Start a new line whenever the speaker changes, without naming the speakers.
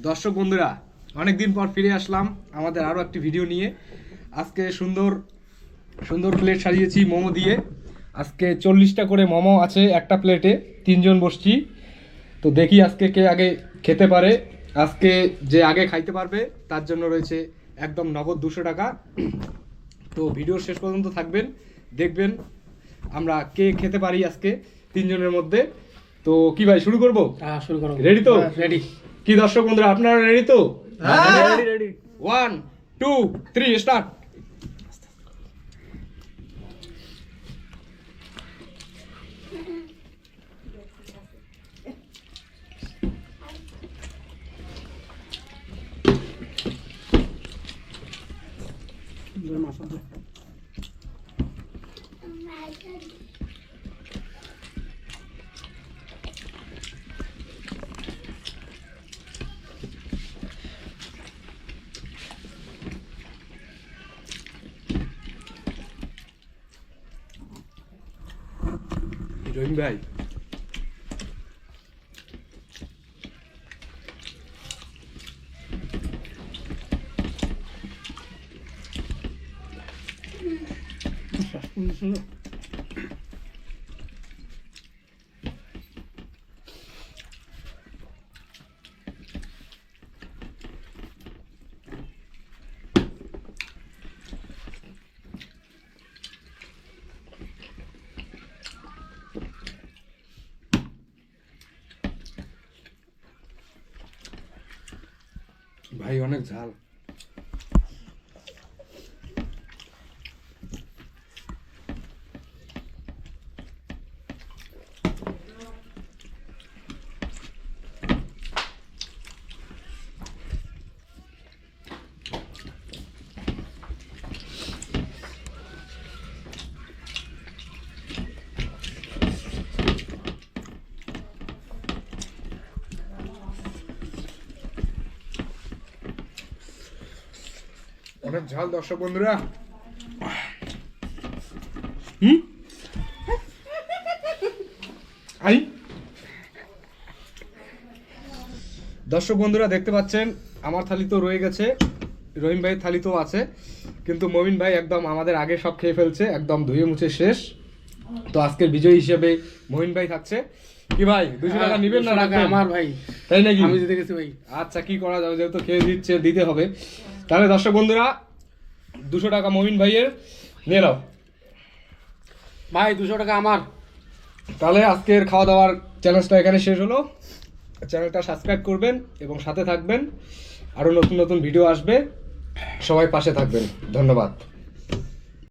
দর্শক বন্ধুরা, অনেকদিন পর ফিরে আসলাম আমাদের আরও একটি ভিডিও নিয়ে। আজকে সুন্দর সুন্দর প্লেট সাজিয়েছি মোমো দিয়ে। আজকে 40টা করে মোমো আছে একটা প্লেটে, 3জন বসছি। তো দেখি আজকে কে আগে খেতে পারে। আজকে যে আগে খাইতে পারবে তার জন্য রয়েছে একদম নগদ 200 টাকা। তো ভিডিওর শেষ পর্যন্ত থাকবেন, দেখবেন আমরা কে খেতে পারি আজকে 3জনের মধ্যে। তো কি ভাই, শুরু করবো?
হ্যাঁ, শুরু করো।
রেডি তো?
রেডি।
কি দর্শক বন্ধুরা, আপনারা রেডি তো?
Ready ready.
1 2 3 স্টার্ট। রহিম ভাই, ভাই অনেক ঝাল। অনেক ঝাল দর্শক বন্ধুরা। আই দর্শক বন্ধুরা, দেখতে পাচ্ছেন আমার থালি তো রয়ে গেছে, রহিম ভাইয়ের থালি তো আছে, কিন্তু মমিন ভাই একদম আমাদের আগে সব খেয়ে ফেলছে, একদম ধুয়ে মুছে শেষ। তো আজকের বিজয়ী হিসেবে মমিন ভাই থাকছে। কি ভাই, 200 টাকা নিবেন না রাখবেন?
আমার ভাই,
তাই নাকি?
আমি জিতে গেছি ভাই।
আচ্ছা, কি করা যাবে, যেহেতু খেয়ে দিচ্ছে দিতে হবে। তাহলে দর্শক বন্ধুরা, 200 টাকা মমিন ভাইয়ের নিয়ে নাও
ভাই, 200 টাকা আমার।
তাহলে আজকের খাওয়া দাওয়ার চ্যালেঞ্জটা এখানে শেষ হলো। চ্যানেলটা সাবস্ক্রাইব করবেন এবং সাথে থাকবেন, আরও নতুন নতুন ভিডিও আসবে। সবাই পাশে থাকবেন। ধন্যবাদ।